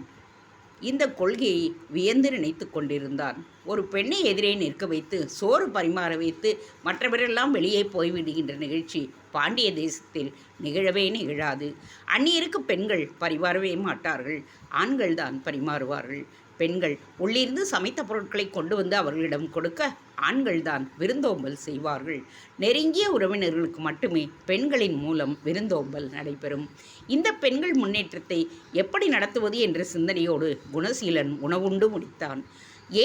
இந்த கொள்கையை வியந்து நினைத்து கொண்டிருந்தான். ஒரு பெண்ணை எதிரே நிற்க வைத்து சோறு பரிமாற வைத்து மற்றவரெல்லாம் வெளியே போய்விடுகின்ற நிகழ்ச்சி பாண்டிய தேசத்தில் நிகழவே நிகழாது. அந்நியருக்கு பெண்கள் பரிமாறவே மாட்டார்கள், ஆண்கள் தான் பரிமாறுவார்கள். பெண்கள் உள்ளிருந்து சமைத்த பொருட்களை கொண்டு வந்து அவர்களிடம் கொடுக்க ஆண்கள் தான் விருந்தோம்பல் செய்வார்கள். நெருங்கிய உறவினர்களுக்கு மட்டுமே பெண்களின் மூலம் விருந்தோம்பல் நடைபெறும். இந்த பெண்கள் முன்னேற்றத்தை எப்படி நடத்துவது என்ற சிந்தனையோடு குணசீலன் உணவுண்டு முடித்தான்.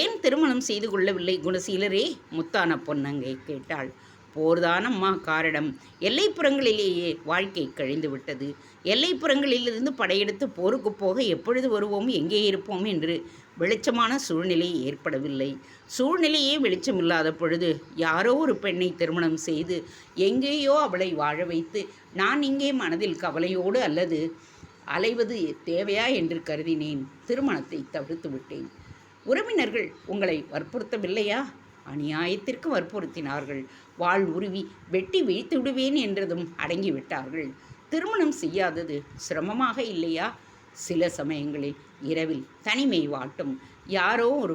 ஏன் திருமணம் செய்து கொள்ளவில்லை குணசீலரே? முத்தான பொன்னங்கை கேட்டாள். போர்தானம்மா காரணம். எல்லைப்புறங்களிலேயே வாழ்க்கை கழிந்து விட்டது. எல்லைப்புறங்களிலிருந்து படையெடுத்து போருக்கு போக எப்பொழுது வருவோம், எங்கே இருப்போம் என்று வெளிச்சமான சூழ்நிலை ஏற்படவில்லை. சூழ்நிலையே வெளிச்சமில்லாத பொழுது யாரோ ஒரு பெண்ணை திருமணம் செய்து எங்கேயோ அவளை வாழ வைத்து நான் இங்கே மனதில் கவலையோடு அல்லது அலைவது தேவையா என்று கருதினேன். திருமணத்தை தவிர்த்து விட்டேன். உறவினர்கள் உங்களை வற்புறுத்தவில்லையா? அநியாயத்திற்கு வற்புறுத்தினார்கள். வாழ் உருவி வெட்டி வீழ்த்து விடுவேன் என்றதும் அடங்கிவிட்டார்கள். திருமணம் செய்யாதது சிரமமாக இல்லையா? சில சமயங்களில் இரவில் தனிமை வாட்டும். யாரோ ஒரு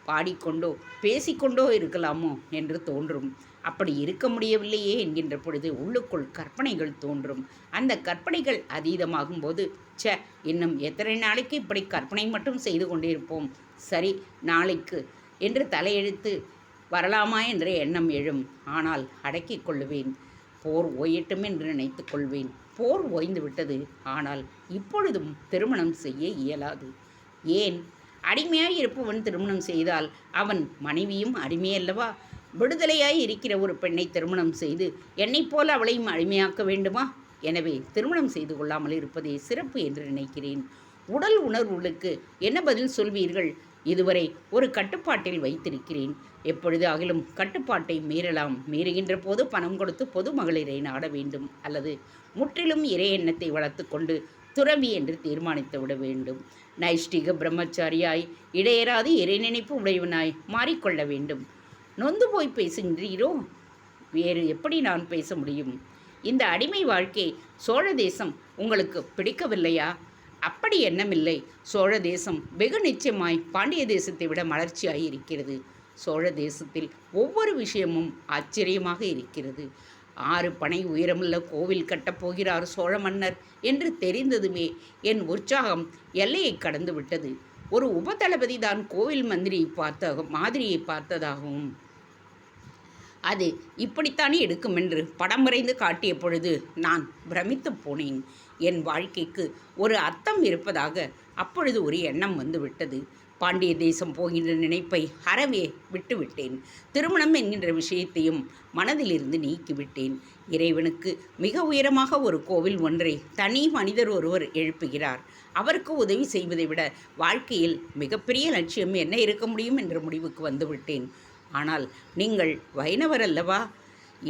பாடிக்கொண்டோ பேசிக்கொண்டோ இருக்கலாமோ என்று தோன்றும். அப்படி இருக்க முடியவில்லையே என்கின்ற பொழுது உள்ளுக்குள் கற்பனைகள் தோன்றும். அந்த கற்பனைகள் அதீதமாகும் போது, இன்னும் எத்தனை நாளைக்கு இப்படி கற்பனை மட்டும் செய்து கொண்டிருப்போம், சரி நாளைக்கு என்று தலையெழுத்து வரலாமா என்ற எண்ணம் எழும். ஆனால் அடக்கிக் கொள்ளுவேன். போர் ஓயட்டும் என்று நினைத்து கொள்வேன். போர் ஓய்ந்து விட்டது. ஆனால் இப்பொழுதும் திருமணம் செய்ய இயலாது. ஏன்? அடிமையாய் இருப்பவன் திருமணம் செய்தால் அவன் மனைவியும் அடிமையல்லவா? விடுதலையாய் இருக்கிற ஒரு பெண்ணை திருமணம் செய்து என்னைப் போல அவளையும் அடிமையாக்க வேண்டுமா? எனவே திருமணம் செய்து கொள்ளாமல் இருப்பதே சிறப்பு என்று நினைக்கிறேன். உடல் உணர்வுகளுக்கு என்ன பதில் சொல்வீர்கள்? இதுவரை ஒரு கட்டுப்பாட்டில் வைத்திருக்கிறேன். எப்பொழுது அகிலும் கட்டுப்பாட்டை மீறலாம். மீறுகின்ற போது பணம் கொடுத்து பொது மகளிரை நாட வேண்டும், அல்லது முற்றிலும் இறை எண்ணத்தை வளர்த்து கொண்டு துறவி என்று தீர்மானித்து விட வேண்டும். நைஷ்டிக பிரம்மச்சாரியாய் இடையராது இறை நினைப்பு உடையவனாய் மாறிக்கொள்ள வேண்டும். நொந்து போய் பேசுகின்றீரோ? வேறு எப்படி நான் பேச முடியும்? இந்த அடிமை வாழ்க்கை சோழ தேசம் உங்களுக்கு பிடிக்கவில்லையா? அப்படி எண்ணமில்லை. சோழ தேசம் வெகு நிச்சயமாய் பாண்டிய தேசத்தை விட மலர்ச்சியாய் இருக்கிறது. சோழ தேசத்தில் ஒவ்வொரு விஷயமும் ஆச்சரியமாக இருக்கிறது. 6 பனை உயரமுள்ள கோவில் கட்டப்போகிறார் சோழ மன்னர் என்று தெரிந்ததுமே என் உற்சாகம் எல்லையை கடந்து விட்டது. ஒரு உபதளபதி தான் கோவில் மாதிரியை பார்த்ததாகவும் அது இப்படித்தானே எடுக்கும் என்று படம் வரைந்து காட்டிய பொழுது நான் பிரமித்து போனேன். என் வாழ்க்கைக்கு ஒரு அர்த்தம் இருப்பதாக அப்பொழுது ஒரு எண்ணம் வந்து விட்டது. பாண்டிய தேசம் போகின்ற நினைப்பை அறவே விட்டுவிட்டேன். திருமணம் என்கின்ற விஷயத்தையும் மனதிலிருந்து நீக்கிவிட்டேன். இறைவனுக்கு மிக உயரமாக ஒரு கோவில் ஒன்றை தனி மனிதர் ஒருவர் எழுப்புகிறார். அவருக்கு உதவி செய்வதை விட வாழ்க்கையில் மிகப்பெரிய லட்சியம் என்ன இருக்க முடியும் என்ற முடிவுக்கு வந்துவிட்டேன். ஆனால் நீங்கள் வைணவர் அல்லவா?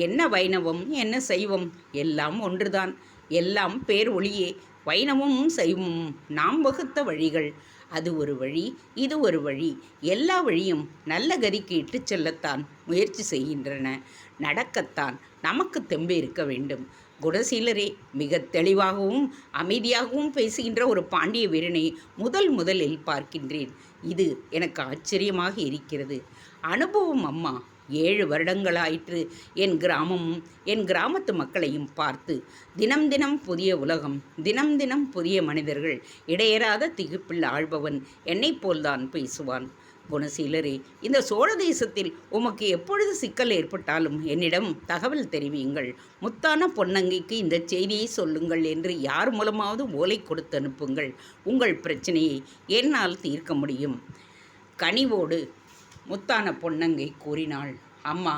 என்ன வைணவம், என்ன சைவம், எல்லாம் ஒன்றுதான். எல்லாம் பேர் ஒளியே. வைணவமும் சைவமும் நாம் வகுத்த வழிகள். அது ஒரு வழி, இது ஒரு வழி. எல்லா வழியும் நல்ல கதிக்கு இட்டுச் செல்லத்தான் முயற்சி செய்கின்றன. நடக்கத்தான் நமக்கு தெம்பு இருக்க வேண்டும். குணசீலரே, மிக தெளிவாகவும் அமைதியாகவும் பேசுகின்ற ஒரு பாண்டிய வீரனை முதலில் பார்க்கின்றேன். இது எனக்கு ஆச்சரியமாக இருக்கிறது. அனுபவம் அம்மா. 7 வருடங்களாயிற்று என் கிராமமும் என் கிராமத்து மக்களையும் பார்த்து. தினம் தினம் புதிய உலகம், தினம் தினம் புதிய மனிதர்கள். இடையராத திகுப்பில் ஆள்பவன் என்னைப் போல்தான் பேசுவான். குணசீலரே, இந்த சோழ தேசத்தில் உமக்கு எப்பொழுது சிக்கல் ஏற்பட்டாலும் என்னிடம் தகவல் தெரிவியுங்கள். முத்தான பொன்னங்கைக்கு இந்த செய்தியை சொல்லுங்கள் என்று யார் மூலமாவது ஓலை கொடுத்து அனுப்புங்கள். உங்கள் பிரச்சனையை என்னால் தீர்க்க முடியும். கனிவோடு முத்தான பொன்னங்கை கூறினாள். அம்மா,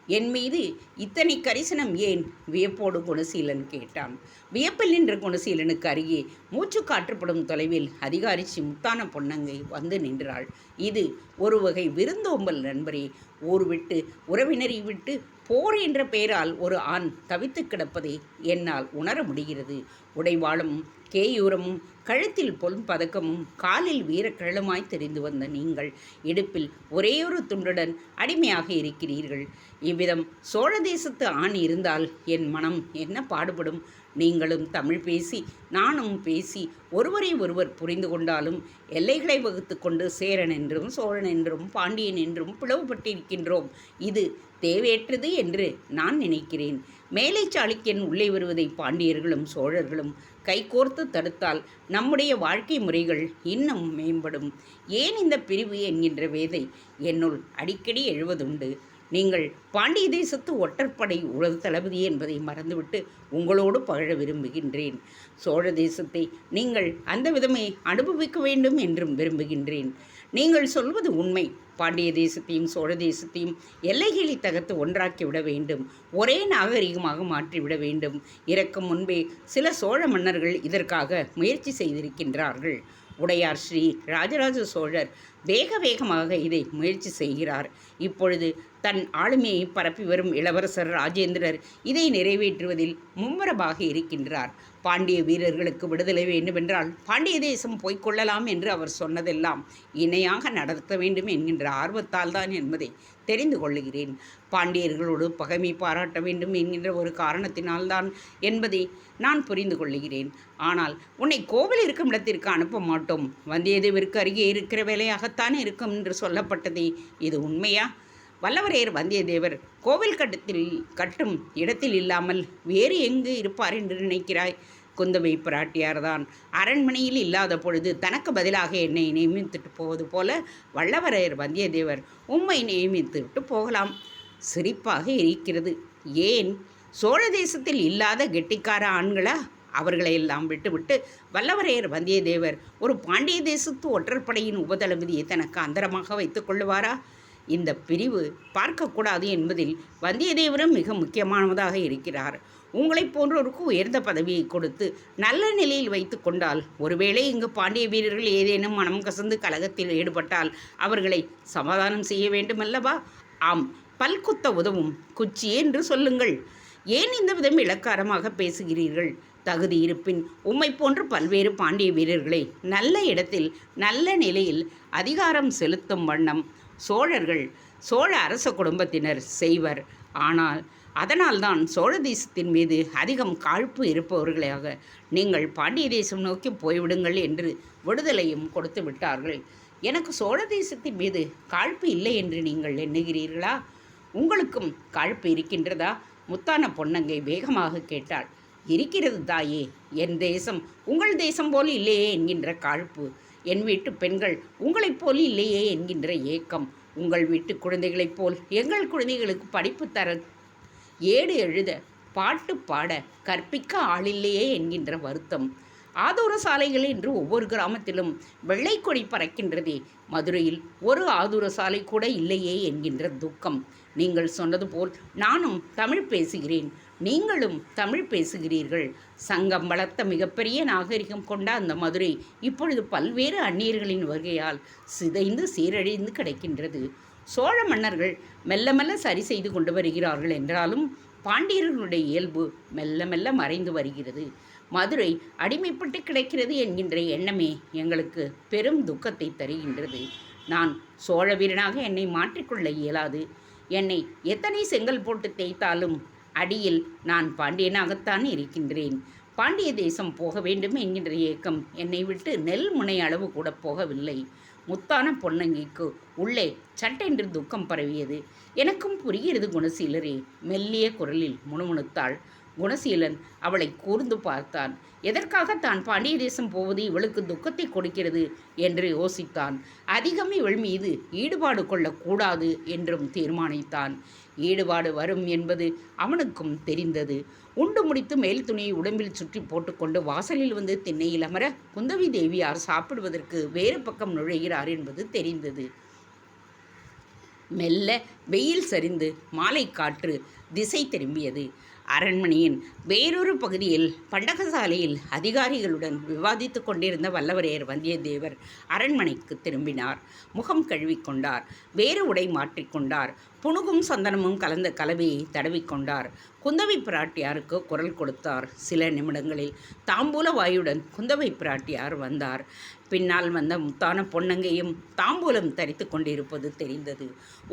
என் மீது இத்தனை கரிசனம் ஏன்? வியப்போடு குணசீலன் கேட்டான். வியப்பில் நின்ற குணசீலனுக்கு அருகே மூச்சு காற்றுப்படும் தொலைவில் அதிகாரி முத்தான பொன்னங்கை வந்து நின்றாள். இது ஒரு வகை விருந்தோம்பல் நண்பரே. ஊர் விட்டு உறவினரை விட்டு போர் என்ற பெயரால் ஒரு ஆண் தவித்து கிடப்பதை என்னால் உணர முடிகிறது. உடைவாளும் கேயூரமும் கழுத்தில் பொன் பதக்கமும் காலில் வீரக்கழலுமாய் தெரிந்து வந்த நீங்கள் இடுப்பில் ஒரேயொரு துண்டுடன் அடிமையாக இருக்கிறீர்கள். இவ்விதம் சோழ தேசத்து ஆண் இருந்தால் என் மனம் என்ன பாடுபடும்? நீங்களும் தமிழ் பேசி நானும் பேசி ஒருவரை ஒருவர் புரிந்து கொண்டாலும் எல்லைகளை வகுத்து கொண்டு சேரன் என்றும் சோழன் என்றும் பாண்டியன் என்றும் பிளவுபட்டிருக்கின்றோம். இது தேவையற்றது என்று நான் நினைக்கிறேன். மேலை சாளுக்கியன் உள்ளே வருவதை பாண்டியர்களும் சோழர்களும் கைகோர்த்து தடுத்தால் நம்முடைய வாழ்க்கை முறைகள் இன்னும் மேம்படும். ஏன் இந்த பிரிவு என்கின்ற வேதை என்னுள் அடிக்கடி எழுவதுண்டு. நீங்கள் பாண்டிய தேசத்து ஒற்றற்படை உளவு தளபதி என்பதை மறந்துவிட்டு உங்களோடு பகழ விரும்புகின்றேன். சோழ தேசத்தை நீங்கள் அந்த விதமே அனுபவிக்க வேண்டும் என்றும் விரும்புகின்றேன். நீங்கள் சொல்வது உண்மை. பாண்டிய தேசத்தையும் சோழ தேசத்தையும் எல்லைகளை தகர்த்து ஒன்றாக்கிவிட வேண்டும். ஒரே நாகரிகமாக மாற்றிவிட வேண்டும். இறக்கும் முன்பே சில சோழ மன்னர்கள் இதற்காக முயற்சி செய்திருக்கின்றார்கள். உடையார் ஸ்ரீ ராஜராஜ சோழர் வேகமாக இதை முயற்சி செய்கிறார். இப்பொழுது தன் ஆளுமையை பரப்பி வரும் இளவரசர் ராஜேந்திரர் இதை நிறைவேற்றுவதில் மும்முரமாக இருக்கின்றார். பாண்டிய வீரர்களுக்கு விடுதலை வேண்டுமென்றால் பாண்டிய தேசம் போய்க்கொள்ளலாம் என்று அவர் சொன்னதெல்லாம் இணையாக நடத்த வேண்டும் என்கின்ற ஆர்வத்தால் தான் என்பதை தெரிந்து கொள்ளுகிறேன். பாண்டியர்களோடு பகைமை பாராட்ட வேண்டும் என்கின்ற ஒரு காரணத்தினால்தான் என்பதை நான் புரிந்து கொள்ளுகிறேன். ஆனால் உன்னை கோவில் இருக்கும் இடத்திற்கு அனுப்ப மாட்டோம், வந்தியத்தேவருக்கு அருகே இருக்கிற வேலையாகத்தான் இருக்கும் என்று சொல்லப்பட்டதே, இது உண்மையா? வல்லவரையர் வந்தியத்தேவர் கோவில் கட்டும் இடத்தில் இல்லாமல் வேறு எங்கு இருப்பார் என்று நினைக்கிறாய்? குந்தவை பிராட்டியார்தான் அரண்மனையில் இல்லாத பொழுது தனக்கு பதிலாக என்னை நியமித்துட்டு போவது போல வல்லவரையர் வந்தியத்தேவர் உம்மை நியமித்துவிட்டு போகலாம். சிரிப்பாக இருக்கிறது. ஏன், சோழ தேசத்தில் இல்லாத கெட்டிக்கார ஆண்களா? அவர்களையெல்லாம் விட்டுவிட்டு வல்லவரையர் வந்தியத்தேவர் ஒரு பாண்டிய தேசத்து ஒற்றற்படையின் உபதளபதியை தனக்கு அந்தரமாக வைத்துக் கொள்ளுவாரா? இந்த பிரிவு பார்க்கக்கூடாது என்பதில் வந்தியத்தேவரும் மிக முக்கியமானதாக இருக்கிறார். உங்களைப் போன்றோருக்கு உயர்ந்த பதவியை கொடுத்து நல்ல நிலையில் வைத்து கொண்டால், ஒருவேளை இங்கு பாண்டிய வீரர்கள் ஏதேனும் மனம் கசந்து கலகத்தில் ஈடுபட்டால் அவர்களை சமாதானம் செய்ய வேண்டுமல்லவா? ஆம், பல்குத்த உதவும் குச்சி என்று சொல்லுங்கள். ஏன் இந்த விதம் இளக்காரமாக பேசுகிறீர்கள்? தகுதி இருப்பின் உம்மை போன்ற பல்வேறு பாண்டிய வீரர்களை நல்ல இடத்தில் நல்ல நிலையில் அதிகாரம் செலுத்தும் வண்ணம் சோழ அரச குடும்பத்தினர் செய்வர். ஆனால் அதனால்தான் சோழ தேசத்தின் மீது அதிகம் காழ்ப்பு இருப்பவர்களாக நீங்கள் பாண்டிய தேசம் நோக்கி போய்விடுங்கள் என்று விடுதலையும் கொடுத்து விட்டார்கள். எனக்கு சோழ தேசத்தின் மீது காழ்ப்பு இல்லை என்று நீங்கள் எண்ணுகிறீர்களா? உங்களுக்கும் காழ்ப்பு இருக்கின்றதா? முத்தான பொன்னங்கை வேகமாக கேட்டாள். இருக்கிறது தாயே, என் தேசம் உங்கள் தேசம் போல் இல்லையே என்கின்ற காழ்ப்பு, என் வீட்டு பெண்கள் உங்களைப் போல் இல்லையே என்கின்ற ஏக்கம், உங்கள் வீட்டு குழந்தைகளைப் போல் எங்கள் குழந்தைகளுக்கு படிப்பு தர, ஏடு எழுத, பாட்டு பாட கற்பிக்க ஆளில்லையே என்கின்ற வருத்தம். ஆதூர சாலைகள் என்று ஒவ்வொரு கிராமத்திலும் வெள்ளை கொடி பறக்கின்றதே, மதுரையில் ஒரு ஆதூர சாலை கூட இல்லையே என்கின்ற துக்கம். நீங்கள் சொன்னது போல் நானும் தமிழ் பேசுகிறேன், நீங்களும் தமிழ் பேசுகிறீர்கள். சங்கம் வளர்த்த மிகப்பெரிய நாகரிகம் கொண்ட அந்த மதுரை இப்பொழுது பல்வேறு அந்நியர்களின் வருகையால் சிதைந்து சீரழிந்து கிடக்கின்றது. சோழ மன்னர்கள் மெல்ல மெல்ல சரி செய்து கொண்டு வருகிறார்கள் என்றாலும் பாண்டியர்களுடைய இயல்பு மெல்ல மெல்ல மறைந்து வருகிறது. மதுரை அடிமைப்பட்டு கிடக்கிறது என்கின்ற எண்ணமே எங்களுக்கு பெரும் துக்கத்தை தருகின்றது. நான் சோழ வீரனாக என்னை மாற்றிக்கொள்ள இயலாது. என்னை எத்தனை செங்கல் போட்டு தேய்த்தாலும் அடியில் நான் பாண்டியனாகத்தான் இருக்கின்றேன். பாண்டிய தேசம் போக வேண்டும் என்கின்ற ஏக்கம் என்னை விட்டு நெல் முனை அளவு கூட போகவில்லை. முத்தான பொன்னங்கிக்கு உள்ளே சட்டென்று துக்கம் பரவியது. எனக்கும் புரிகிறது குணசீலரே, மெல்லிய குரலில் முணுமுணுத்தாள். குணசீலன் அவளை கூர்ந்து பார்த்தான். எதற்காக தான் பாண்டிய தேசம் போவது இவளுக்கு துக்கத்தை கொடுக்கிறது என்று யோசித்தான். அதிகம் இவள் மீது ஈடுபாடு கொள்ளக்கூடாது என்றும் தீர்மானித்தான். ஈடுபாடு வரும் என்பது அவனுக்கும் தெரிந்தது. உண்டு முடித்து மேல் துணியை உடம்பில் சுற்றி போட்டுக்கொண்டு வாசலில் வந்து திண்ணையில் அமர குந்தவி தேவியார் சாப்பிடுவதற்கு வேறு பக்கம் நுழைகிறார் என்பது தெரிந்தது. மெல்ல வெயில் சரிந்து மாலை காற்று திசை திரும்பியது. அரண்மனையின் வேறொரு பகுதியில் பண்டகசாலையில் அதிகாரிகளுடன் விவாதித்து கொண்டிருந்த வல்லவரையர் வந்தியத்தேவர் அரண்மனைக்கு திரும்பினார். முகம் கழுவிக்கொண்டார். வேறு உடை மாற்றிக்கொண்டார். புனுகும் சந்தனமும் கலந்த கலவையை தடவிக்கொண்டார். குந்தவை பிராட்டியாருக்கு குரல் கொடுத்தார். சில நிமிடங்களில் தாம்பூல வாயுடன் குந்தவை பிராட்டியார் வந்தார். பின்னால் வந்த முத்தான பொன்னங்கையும் தாம்பூலம் தரித்து கொண்டிருப்பது தெரிந்தது.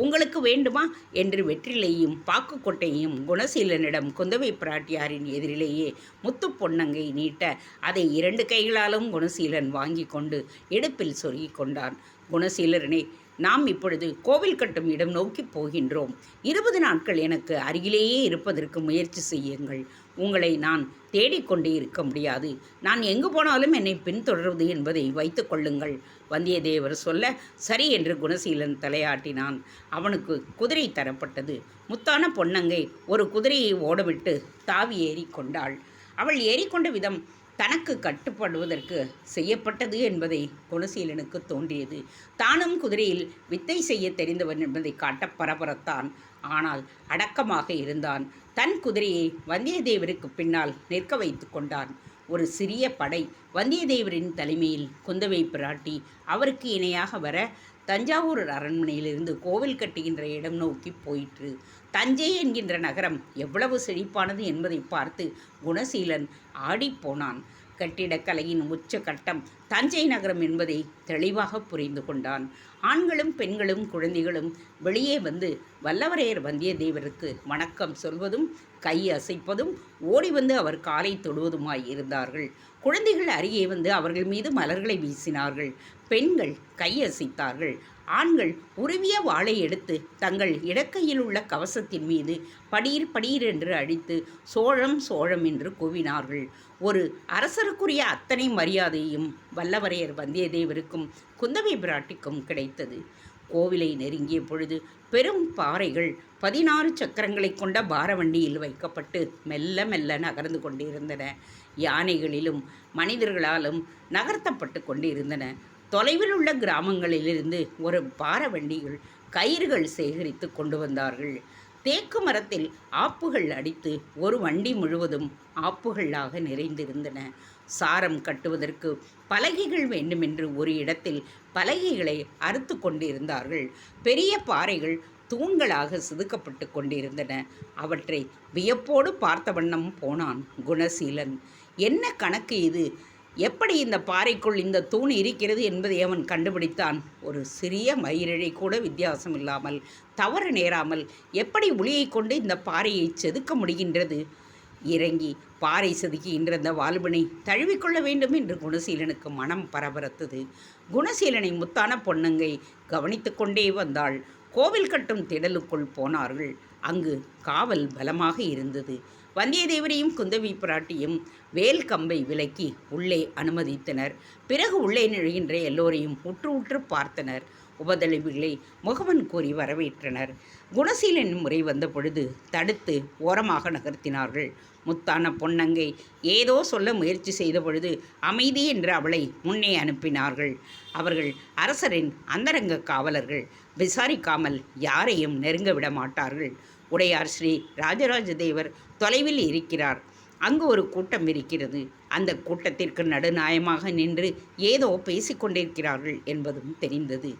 உங்களுக்கு வேண்டுமா என்று வெற்றிலையும் பாக்குக்கொட்டையும் குணசீலனிடம் குந்தவை பிராட்டியாரின் எதிரிலேயே முத்து பொன்னங்கை நீட்ட அதை 2 கைகளாலும் குணசீலன் வாங்கி கொண்டு இடுப்பில் சொருகி கொண்டான். குணசீலரனே, நாம் இப்பொழுது கோவில் கட்டும் இடம் நோக்கி போகின்றோம். 20 நாட்கள் எனக்கு அருகிலேயே இருப்பதற்கு முயற்சி செய்யுங்கள். உங்களை நான் தேடிக்கொண்டே இருக்க முடியாது. நான் எங்கு போனாலும் என்னை பின்தொடர்வது என்பதை வைத்து கொள்ளுங்கள். வந்தியத்தேவர் சொல்ல சரி என்று குணசீலன் தலையாட்டினான். அவனுக்கு குதிரை தரப்பட்டது. முத்தான பொன்னங்கை ஒரு குதிரையை ஓடவிட்டு தாவி ஏறிக்கொண்டாள். அவள் ஏறிக்கொண்ட விதம் தனக்கு கட்டுப்படுவதற்கு செய்யப்பட்டது என்பதை குணசீலனுக்கு தோன்றியது. தானும் குதிரையில் வித்தை செய்ய தெரிந்தவன் என்பதை காட்ட பரபரத்தான். ஆனால் அடக்கமாக இருந்தான். தன் குதிரையை வந்தியத்தேவருக்கு பின்னால் நிற்க வைத்து கொண்டான். ஒரு சிறிய படை வந்தியத்தேவரின் தலைமையில் குந்தவை பிராட்டி அவருக்கு இணையாக வர தஞ்சாவூர் அரண்மனையிலிருந்து கோவில் கட்டுகின்ற இடம் நோக்கி போயிற்று. தஞ்சை என்கின்ற நகரம் எவ்வளவு செழிப்பானது என்பதை பார்த்து குணசீலன் ஆடிப்போனான். கட்டிடக்கலையின் உச்ச கட்டம் தஞ்சை நகரம் என்பதை தெளிவாக புரிந்து கொண்டான். ஆண்களும் பெண்களும் குழந்தைகளும் வெளியே வந்து வல்லவரையர் வந்தியத்தேவருக்கு வணக்கம் சொல்வதும் கை அசைப்பதும் ஓடி வந்து அவர் காலை தொடுவதுமாய் இருந்தார்கள். குழந்தைகள் அருகே வந்து அவர்கள் மீது மலர்களை வீசினார்கள். பெண்கள் கையசைத்தார்கள். ஆண்கள் உருவிய வாளை எடுத்து தங்கள் இடக்கையில் உள்ள கவசத்தின் மீது படீர் படீர் என்று அடித்து சோழம் சோழம் என்று கூவினார்கள். ஒரு அரசருக்குரிய அத்தனை மரியாதையும் வல்லவரையர் வந்தியத்தேவருக்கும் குந்தவை பிராட்டிக்கும் கிடைத்தது. கோவிலை நெருங்கிய பொழுது பெரும் பாறைகள் 16 சக்கரங்களை கொண்ட பாரவண்டியில் வைக்கப்பட்டு மெல்ல மெல்ல நகர்ந்து கொண்டிருந்தன. யானைகளிலும் மனிதர்களாலும் நகர்த்தப்பட்டு கொண்டிருந்தன. தொலைவில் உள்ள கிராமங்களிலிருந்து ஒரு பாரவண்டிகள் கயிறுகள் சேகரித்து கொண்டு வந்தார்கள். தேக்கு மரத்தில் ஆப்புகள் அடித்து ஒரு வண்டி முழுவதும் ஆப்புகளாக நிறைந்திருந்தன. சாரம் கட்டுவதற்கு பலகைகள் வேண்டுமென்று ஒரு இடத்தில் பலகைகளை அறுத்து கொண்டிருந்தார்கள். பெரிய பாறைகள் தூண்களாக செதுக்கப்பட்டு கொண்டிருந்தன. அவற்றை வியப்போடு பார்த்த வண்ணம் போனான் குணசீலன். என்ன கணக்கு இது? எப்படி இந்த பாறைக்குள் இந்த தூண் இருக்கிறது என்பதை அவன் கண்டுபிடித்தான். ஒரு சிறிய மயிரிழை கூட வித்தியாசம் இல்லாமல் தவறு நேராமல் எப்படி உளியை கொண்டு இந்த பாறையை செதுக்க முடிகின்றது? இறங்கி பாறை செதுக்கின்ற அந்த வாலிபனை தழுவிக்கொள்ள வேண்டும் என்று குணசீலனுக்கு மனம் பரபரத்தது. குணசீலனை முத்தான பொன்னங்கை கவனித்து கொண்டே வந்தாள். கோவில் கட்டும் திடலுக்குள் போனார்கள். அங்கு காவல் பலமாக இருந்தது. வந்தியத்தேவரையும் குந்தவி பிராட்டியும் வேல் கம்பை விலக்கி உள்ளே அனுமதித்தனர். பிறகு உள்ளே நுழைகின்ற எல்லோரையும் உற்று உற்று பார்த்தனர். உபதலைவிகளை முகமன் கூறி வரவேற்றனர். குணசீலன் முறை வந்த பொழுது தடுத்து ஓரமாக நகர்த்தினார்கள். முத்தான பொன்னங்கை ஏதோ சொல்ல முயற்சி செய்த பொழுது அமைதி என்று அவளை முன்னே அனுப்பினார்கள். அவர்கள் அரசரின் அந்தரங்க காவலர்கள். விசாரிக்காமல் யாரையும் நெருங்க விட மாட்டார்கள். உடையார் ஸ்ரீ ராஜராஜ தேவர் தொலைவில் இருக்கிறார். அங்கு ஒரு கூட்டம் இருக்கிறது. அந்த கூட்டத்திற்கு நடுநாயமாக நின்று ஏதோ பேசிக்கொண்டிருக்கிறார்கள் என்பதும் தெரிந்தது.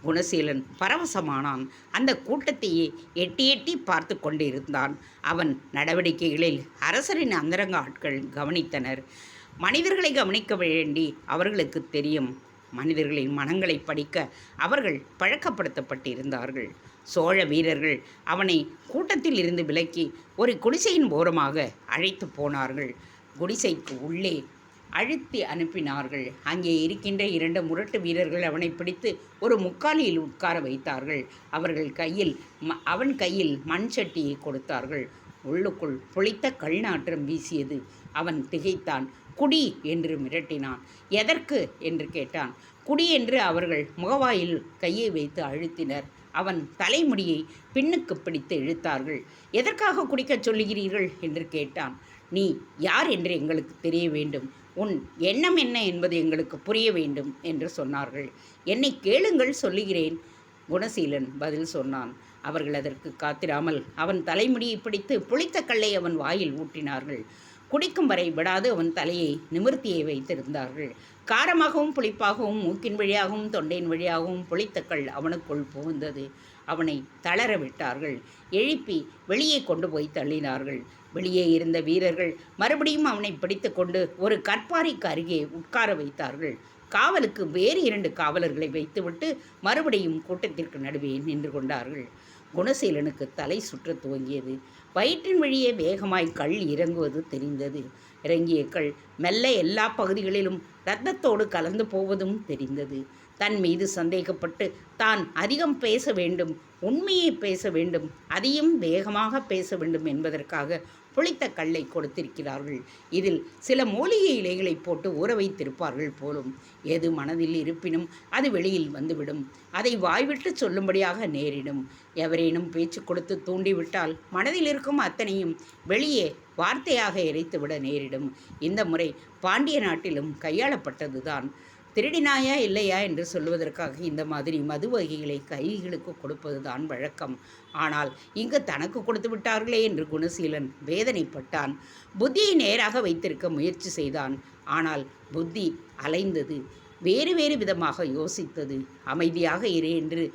குணசீலன் பரவசமானான். அந்த கூட்டத்தையே எட்டி எட்டி பார்த்து கொண்டிருந்தான். அவன் நடவடிக்கைகளில் அரசரின் அந்தரங்க ஆட்கள் கவனித்தனர். மனிதர்களை கவனிக்க வேண்டி அவர்களுக்கு தெரியும். மனிதர்களின் மனங்களை படிக்க அவர்கள் பழக்கப்படுத்தப்பட்டிருந்தார்கள். சோழ வீரர்கள் அவனை கூட்டத்தில் இருந்து விலக்கி ஒரு குடிசையின் ஓரமாக அழைத்து போனார்கள். குடிசைக்கு உள்ளே அழுத்தி அனுப்பினார்கள். அங்கே இருக்கின்ற 2 முரட்டு வீரர்கள் அவனை பிடித்து ஒரு முக்காலியில் உட்கார வைத்தார்கள். அவன் கையில் மண் சட்டியை கொடுத்தார்கள். உள்ளுக்குள் புளித்த கல்நாற்றம் வீசியது. அவன் திகைத்தான். குடி என்று மிரட்டினான். எதற்கு என்று கேட்டான். குடி என்று அவர்கள் முகவாயில் கையை வைத்து அழுத்தினர். அவன் தலைமுடியை பின்னுக்கு பிடித்து இழுத்தார்கள். எதற்காக குடிக்கச் சொல்லுகிறீர்கள் என்று கேட்டான். நீ யார் என்று எங்களுக்கு தெரிய வேண்டும். உன் எண்ணம் என்ன என்பது எங்களுக்கு புரிய வேண்டும் என்று சொன்னார்கள். என்னை கேளுங்கள், சொல்லுகிறேன். குணசீலன் பதில் சொன்னான். அவர்கள் அதற்கு காத்திராமல் அவன் தலைமுடியை பிடித்து புளித்த கல்லை அவன் வாயில் ஊட்டினார்கள். குடிக்கும் வரை விடாது அவன் தலையை நிமிர்த்தியே வைத்திருந்தார்கள். காரமாகவும் புளிப்பாகவும் மூக்கின் வழியாகவும் தொண்டையின் வழியாகவும் புளித்தக்கள் அவனுக்குள் புகுந்தது. அவனை தளர விட்டார்கள். எழுப்பி வெளியே கொண்டு போய் தள்ளினார்கள். வெளியே இருந்த வீரர்கள் மறுபடியும் அவனை பிடித்து கொண்டு ஒரு கற்பாறைக்கு அருகே உட்கார வைத்தார்கள். காவலுக்கு வேறு 2 காவலர்களை வைத்துவிட்டு மறுபடியும் கூட்டத்திற்கு நடுவே நின்று கொண்டார்கள். குணசீலனுக்கு தலை சுற்ற துவங்கியது. வயிற்றின் வழியே வேகமாய் கல் இறங்குவது தெரிந்தது. இறங்கிய கல் மெல்ல எல்லா பகுதிகளிலும் இரத்தத்தோடு கலந்து போவதும் தெரிந்தது. தன் மீது சந்தேகப்பட்டு தான் அதிகம் பேச வேண்டும், உண்மையை பேச வேண்டும், அதையும் வேகமாக பேச வேண்டும் என்பதற்காக புளித்த கல்லை கொடுத்திருக்கிறார்கள். இதில் சில மூலிகை இலைகளை போட்டு ஊற வைத்திருப்பார்கள் போலும். எது மனதில் இருப்பினும் அது வெளியில் வந்துவிடும். அதை வாய்விட்டு சொல்லும்படியாக நேரிடும். எவரேனும் பேச்சு கொடுத்து தூண்டிவிட்டால் மனதில் இருக்கும் அத்தனையும் வெளியே வார்த்தையாக இறைத்துவிட நேரிடும். இந்த முறை பாண்டிய நாட்டிலும் கையாளப்பட்டதுதான். திருடினாயா இல்லையா என்று சொல்வதற்காக இந்த மாதிரி மது வகைகளை கைதிகளுக்கு கொடுப்பது தான் வழக்கம். ஆனால் இங்கு தனக்கு கொடுத்து விட்டார்களே என்று குணசீலன் வேதனைப்பட்டான். புத்தியை நேராக வைத்திருக்க முயற்சி செய்தான். ஆனால் புத்தி அலைந்தது, வேறு வேறு விதமாக யோசித்தது. அமைதியாக இரு என்று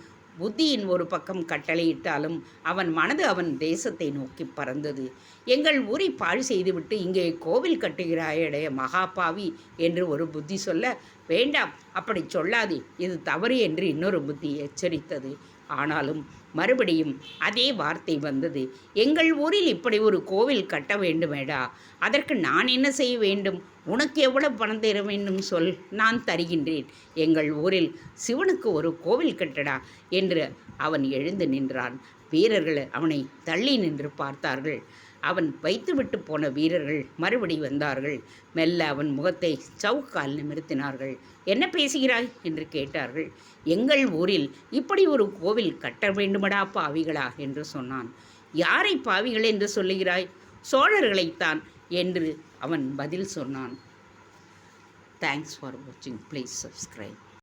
புத்தியின் ஒரு பக்கம் கட்டளையிட்டாலும் அவன் மனது அவன் தேசத்தை நோக்கி பறந்தது. எங்கள் ஊரை பாழ் செய்துவிட்டு இங்கே கோவில் கட்டுகிறாயடைய மகாபாவி என்று ஒரு புத்தி சொல்ல, வேண்டாம் அப்படி சொல்லாதே, இது தவறு என்று இன்னொரு புத்தி எச்சரித்தது. ஆனாலும் மறுபடியும் அதே வார்த்தை வந்தது. எங்கள் ஊரில் இப்படி ஒரு கோவில் கட்ட வேண்டுமேடா, அதற்கு நான் என்ன செய்ய வேண்டும்? உனக்கு எவ்வளவு பணம் தர வேண்டும் சொல், நான் தருகின்றேன். எங்கள் ஊரில் சிவனுக்கு ஒரு கோவில் கட்டடா என்று அவன் எழுந்து நின்றான். வீரர்கள் அவனை தள்ளி நின்று பார்த்தார்கள். அவன் வைத்துவிட்டு போன வீரர்கள் மறுபடி வந்தார்கள். மெல்ல அவன் முகத்தை சவுக்கால் நிமிர்த்தினார்கள். என்ன பேசுகிறாய் என்று கேட்டார்கள். எங்கள் ஊரில் இப்படி ஒரு கோவில் கட்ட வேண்டுமடா பாவிகளா என்று சொன்னான். யாரை பாவிகள் என்று சொல்லுகிறாய்? சோழர்களைத்தான் என்று அவன் பதில் சொன்னான். தேங்க்ஸ் ஃபார் வாட்சிங். Please subscribe.